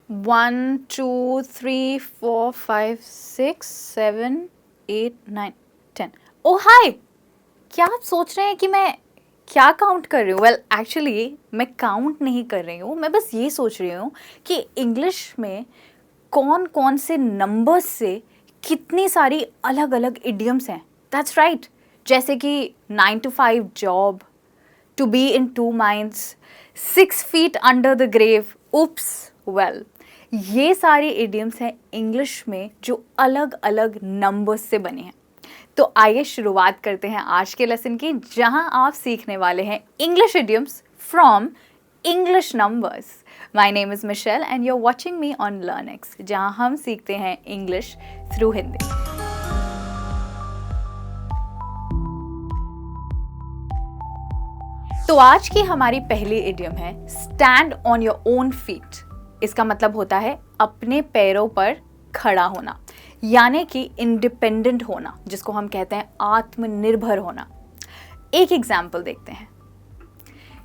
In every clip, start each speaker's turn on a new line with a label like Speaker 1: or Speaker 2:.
Speaker 1: 1 2 3 4 5 6 7 8 9 10। ओ हाय, क्या आप सोच रहे हैं कि मैं क्या काउंट कर रही हूँ? वेल एक्चुअली मैं काउंट नहीं कर रही हूँ, मैं बस ये सोच रही हूँ कि इंग्लिश में कौन कौन से नंबर्स से कितनी सारी अलग अलग इडियम्स हैं। दैट्स राइट, जैसे कि 9 to 5 job, to be in two minds, 6 feet under the grave, oops, well, ये सारी इडियम्स हैं इंग्लिश में जो अलग अलग नंबर्स से बने हैं। तो आइए शुरुआत करते हैं आज के लेसन की, जहां आप सीखने वाले हैं English idioms from English numbers. My name is Michelle and you are watching me on Learnex, जहां हम सीखते हैं इंग्लिश थ्रू हिंदी। तो आज की हमारी पहली इडियम है stand on your own feet. इसका मतलब होता है अपने पैरों पर खड़ा होना, यानी कि इंडिपेंडेंट होना, जिसको हम कहते हैं आत्मनिर्भर होना। एक एग्जाम्पल देखते हैं।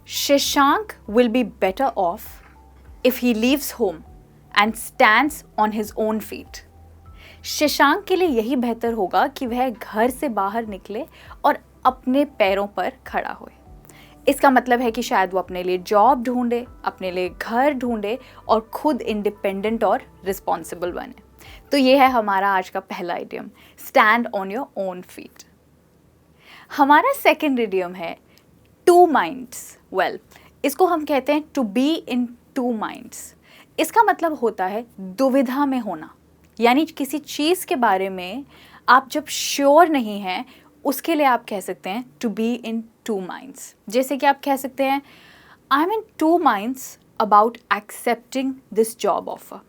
Speaker 1: Shashank will be better of if he leaves home and stands on his own feet. Shashank के लिए यही बेहतर होगा कि वह घर से बाहर निकले और अपने पैरों पर खड़ा होए। इसका मतलब है कि शायद वो अपने लिए जॉब ढूंढे, अपने लिए घर ढूंढे और खुद इंडिपेंडेंट और रिस्पॉन्सिबल बने। तो ये है हमारा आज का पहला idiom, stand on your own feet. हमारा सेकंड इडियम है टू माइंड्स। वेल, इसको हम कहते हैं to be in two minds. इसका मतलब होता है दुविधा में होना, यानी किसी चीज़ के बारे में आप जब श्योर नहीं हैं, उसके लिए आप कह सकते हैं to be in two minds. जैसे कि आप कह सकते हैं I am in two minds about accepting this job offer.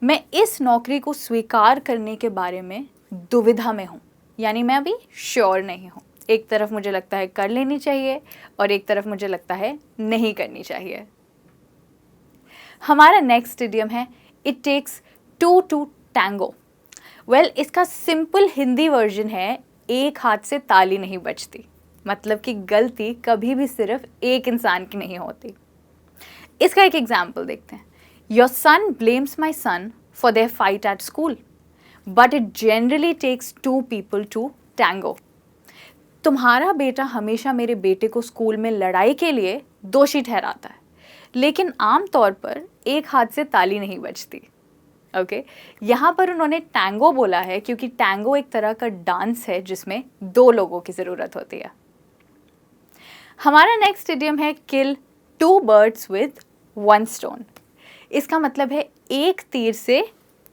Speaker 1: मैं इस नौकरी को स्वीकार करने के बारे में दुविधा में हूँ, यानी मैं अभी श्योर नहीं हूँ। एक तरफ मुझे लगता है कर लेनी चाहिए और एक तरफ मुझे लगता है नहीं करनी चाहिए। हमारा नेक्स्ट इडियम है it takes two to tango. Well, इसका सिंपल हिंदी वर्जन है एक हाथ से ताली नहीं बजती, मतलब कि गलती कभी भी सिर्फ एक इंसान की नहीं होती। इसका एक एग्जाम्पल देखते हैं। Your son blames my son for their fight at school, but it generally takes two people to tango. तुम्हारा बेटा हमेशा मेरे बेटे को स्कूल में लड़ाई के लिए दोषी ठहराता है, लेकिन आमतौर पर एक हाथ से ताली नहीं बजती। ओके, यहाँ पर उन्होंने टैंगो बोला है क्योंकि टैंगो एक तरह का डांस है जिसमें दो लोगों की ज़रूरत होती है। हमारा नेक्स्ट इडियम है kill two birds with one stone. इसका मतलब है एक तीर से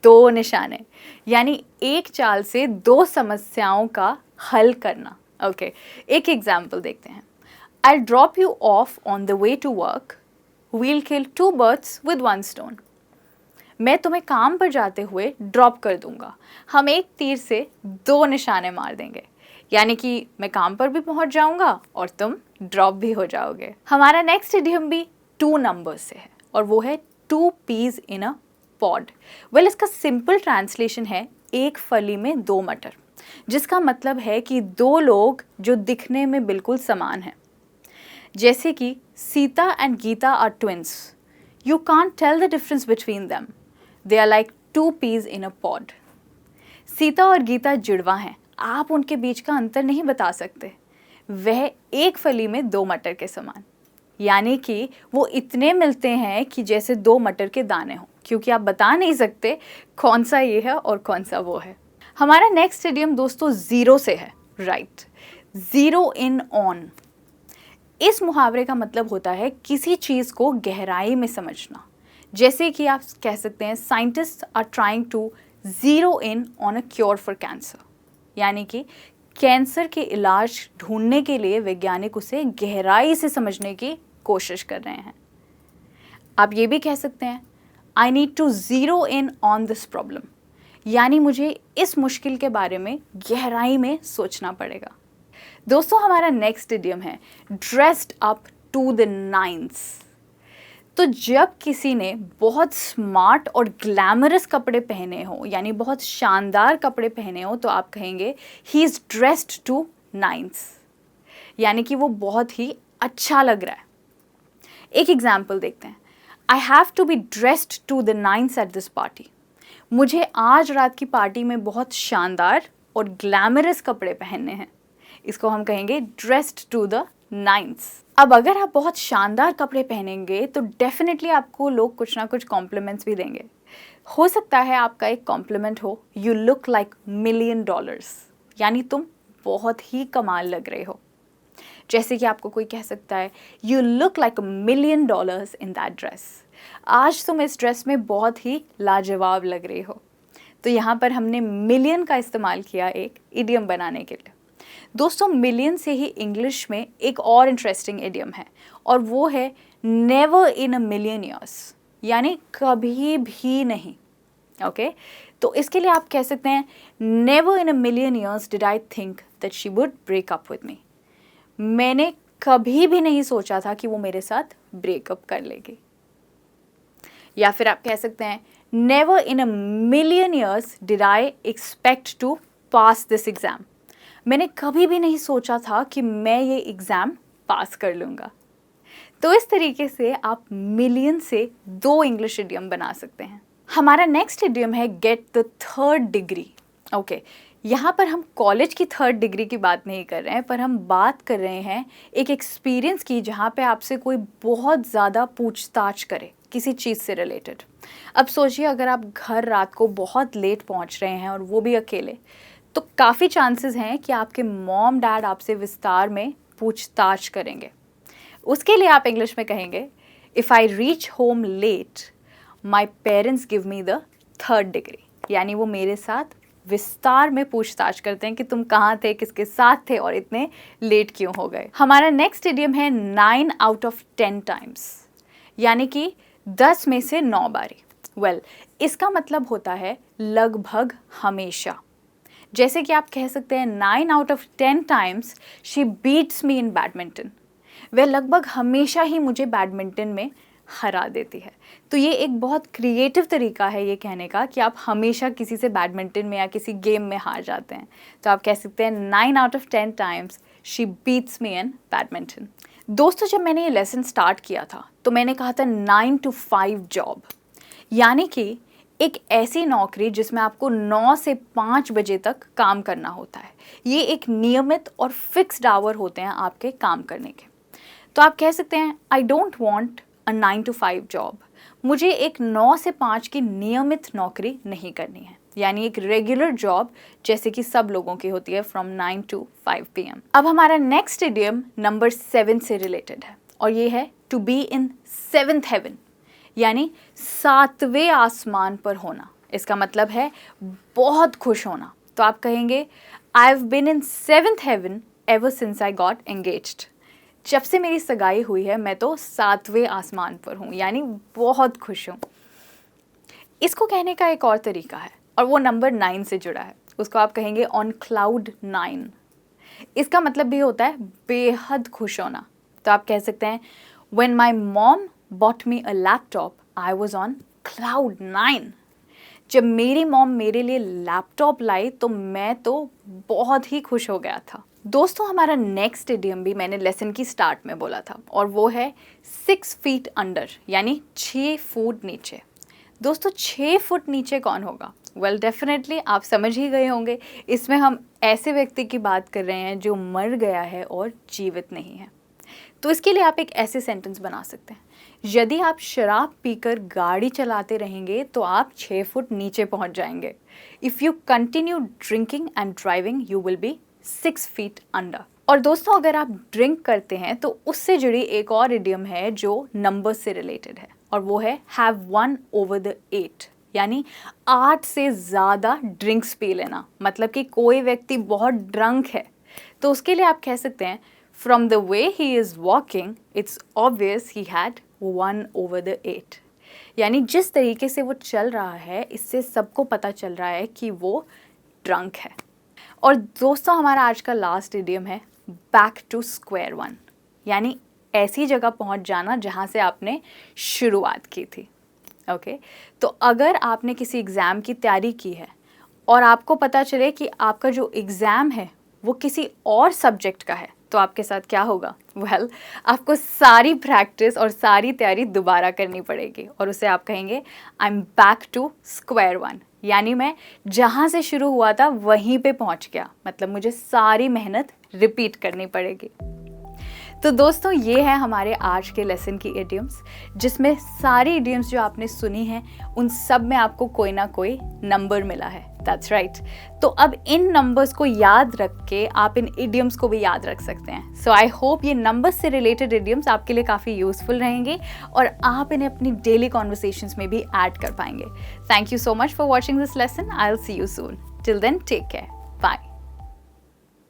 Speaker 1: दो निशाने, यानी एक चाल से दो समस्याओं का हल करना। ओके, एक एग्जाम्पल देखते हैं। I drop you off on the way to work, we'll kill two birds with one stone. मैं तुम्हें काम पर जाते हुए ड्रॉप कर दूंगा, हम एक तीर से दो निशाने मार देंगे, यानी कि मैं काम पर भी पहुंच जाऊंगा और तुम ड्रॉप भी हो जाओगे। हमारा नेक्स्ट इडियम भी टू नंबर्स से है और वो है two peas in a pod. Well, इसका सिंपल ट्रांसलेशन है एक फली में दो मटर, जिसका मतलब है कि दो लोग जो दिखने में बिल्कुल समान हैं। जैसे कि Sita and Gita are twins, you can't tell the difference between them, they are like to peas in a pod. Sita और गीता जुड़वा हैं, आप उनके बीच का अंतर नहीं बता सकते। वह एक फली में दो मटर के समान, यानी कि वो इतने मिलते हैं कि जैसे दो मटर के दाने हों, क्योंकि आप बता नहीं सकते कौन सा ये है और कौन सा वो है। हमारा नेक्स्ट इडियम दोस्तों ज़ीरो से है। Right, zero in on. इस मुहावरे का मतलब होता है किसी चीज़ को गहराई में समझना। जैसे कि आप कह सकते हैं scientist are trying to zero in on a cure for cancer, यानी कि कैंसर के इलाज ढूंढने के लिए वैज्ञानिक उसे गहराई से समझने की कोशिश कर रहे हैं। आप ये भी कह सकते हैं I need to zero in on this problem, यानी मुझे इस मुश्किल के बारे में गहराई में सोचना पड़ेगा। दोस्तों, हमारा नेक्स्ट इडियम है dressed up to the nines. तो जब किसी ने बहुत स्मार्ट और ग्लैमरस कपड़े पहने हो, यानी बहुत शानदार कपड़े पहने हो, तो आप कहेंगे he is dressed to nines, यानी कि वो बहुत ही अच्छा लग रहा है। एक एग्जाम्पल देखते हैं। I have to be dressed to the nines at this party. मुझे आज रात की पार्टी में बहुत शानदार और ग्लैमरस कपड़े पहनने हैं। इसको हम कहेंगे ड्रेस्ड टू द नाइन्स। अब अगर आप बहुत शानदार कपड़े पहनेंगे तो डेफिनेटली आपको लोग कुछ ना कुछ कॉम्प्लीमेंट्स भी देंगे। हो सकता है आपका एक कॉम्प्लीमेंट हो, यू लुक लाइक $1,000,000, यानी तुम बहुत ही कमाल लग रहे हो। जैसे कि आपको कोई कह सकता है you look like $1,000,000 in that dress, आज तुम इस ड्रेस में बहुत ही लाजवाब लग रही हो। तो यहाँ पर हमने मिलियन का इस्तेमाल किया एक इडियम बनाने के लिए। दोस्तों, मिलियन से ही इंग्लिश में एक और इंटरेस्टिंग इडियम है और वो है never in a million years, यानी कभी भी नहीं। ओके तो इसके लिए आप कह सकते हैं never in a million years did I think that she would break up with me. मैंने कभी भी नहीं सोचा था कि वो मेरे साथ ब्रेकअप कर लेगी। या फिर आप कह सकते हैं never in a million years did I expect to pass this exam. मैंने कभी भी नहीं सोचा था कि मैं ये एग्ज़ाम पास कर लूँगा। तो इस तरीके से आप मिलियन से 2 इंग्लिश इडियम बना सकते हैं। हमारा नेक्स्ट इडियम है get the 3rd degree. Okay यहाँ पर हम कॉलेज की 3rd डिग्री की बात नहीं कर रहे हैं, पर हम बात कर रहे हैं एक एक्सपीरियंस की जहाँ पे आपसे कोई बहुत ज़्यादा पूछताछ करे किसी चीज़ से रिलेटेड। अब सोचिए अगर आप घर रात को बहुत लेट पहुँच रहे हैं और वो भी अकेले, तो काफ़ी चांसेस हैं कि आपके मॉम डैड आपसे विस्तार में पूछताछ करेंगे। उसके लिए आप इंग्लिश में कहेंगे if I reach home let my parents give me the 3rd degree, यानी वो मेरे साथ विस्तार में पूछताछ करते हैं कि तुम कहाँ थे, किसके साथ थे और इतने लेट क्यों हो गए। हमारा नेक्स्ट इडियम है 9 आउट ऑफ 10 टाइम्स, यानी कि 10 में से 9 बारी। वेल इसका मतलब होता है लगभग हमेशा। जैसे कि आप कह सकते हैं 9 out of 10 times she beats me in badminton. वह लगभग हमेशा ही मुझे बैडमिंटन में हरा देती है। तो ये एक बहुत क्रिएटिव तरीका है ये कहने का कि आप हमेशा किसी से बैडमिंटन में या किसी गेम में हार जाते हैं। तो आप कह सकते हैं 9 out of 10 times she beats me in badminton. दोस्तों, जब मैंने ये लेसन स्टार्ट किया था तो मैंने कहा था 9 to 5 जॉब, यानी कि एक ऐसी नौकरी जिसमें आपको 9 से 5 बजे तक काम करना होता है। ये एक नियमित और फिक्स्ड आवर होते हैं आपके काम करने के। तो आप कह सकते हैं I don't want a 9 to 5 job. मुझे एक 9 से 5 की नियमित नौकरी नहीं करनी है, यानी एक रेगुलर जॉब जैसे कि सब लोगों की होती है फ्रॉम 9 to 5 PM। अब हमारा नेक्स्ट इडियम नंबर 7 से रिलेटेड है और ये है to be in 7th heaven, यानी 7वें आसमान पर होना। इसका मतलब है बहुत खुश होना। तो आप कहेंगे I have been in 7th heaven ever since I got engaged. जब से मेरी सगाई हुई है मैं तो 7वें आसमान पर हूँ, यानी बहुत खुश हूँ। इसको कहने का एक और तरीका है और वो नंबर 9 से जुड़ा है। उसको आप कहेंगे ऑन क्लाउड 9। इसका मतलब भी होता है बेहद खुश होना। तो आप कह सकते हैं when my mom bot me a laptop I was on cloud 9। जब मेरी मॉम मेरे लिए लैपटॉप लाई तो मैं तो बहुत ही खुश हो गया था। दोस्तों, हमारा नेक्स्ट इडियम भी मैंने लेसन की स्टार्ट में बोला था और वो है 6 feet अंडर, यानी 6 फुट नीचे। दोस्तों, 6 फुट नीचे कौन होगा? वेल डेफिनेटली आप समझ ही गए होंगे। इसमें हम ऐसे व्यक्ति की बात कर रहे हैं जो मर गया है और जीवित नहीं है। तो इसके लिए आप एक ऐसे सेंटेंस बना सकते हैं, यदि आप शराब पीकर गाड़ी चलाते रहेंगे तो आप 6 फुट नीचे पहुंच जाएंगे। If you continue drinking and driving you will be 6 feet under. और दोस्तों, अगर आप ड्रिंक करते हैं तो उससे जुड़ी एक और इडियम है जो नंबर से रिलेटेड है और वो है हैव वन ओवर द 8, यानी 8 से ज़्यादा ड्रिंक्स पी लेना। मतलब कि कोई व्यक्ति बहुत ड्रंक है तो उसके लिए आप कह सकते हैं from the way he is walking it's obvious he had 1 over the 8, यानी जिस तरीके से वो चल रहा है इससे सबको पता चल रहा है कि वो ड्रंक है। और दोस्तों, हमारा आज का लास्ट इडियम है बैक टू स्क्वायर वन, यानी ऐसी जगह पहुंच जाना जहां से आपने शुरुआत की थी। ओके तो अगर आपने किसी एग्ज़ाम की तैयारी की है और आपको पता चले कि आपका जो एग्ज़ाम है वो किसी और सब्जेक्ट का है, तो आपके साथ क्या होगा? वेल, आपको सारी प्रैक्टिस और सारी तैयारी दोबारा करनी पड़ेगी और उसे आप कहेंगे I am back to square one, यानी मैं जहाँ से शुरू हुआ था वहीं पे पहुँच गया, मतलब मुझे सारी मेहनत रिपीट करनी पड़ेगी। तो दोस्तों, ये है हमारे आज के लेसन की इडियम्स, जिसमें सारी इडियम्स जो आपने सुनी हैं उन सब में आपको कोई ना कोई नंबर मिला है। That's right. तो अब इन नंबर्स को याद रख के आप इन इडियम्स को भी याद रख सकते हैं। सो आई होप ये नंबर्स से रिलेटेड इडियम्स आपके लिए काफ़ी यूजफुल रहेंगे और आप इन्हें अपनी डेली कॉन्वर्सेशंस में भी ऐड कर पाएंगे। Thank you so much for watching this lesson. I will see you soon. Till then, take care. Bye.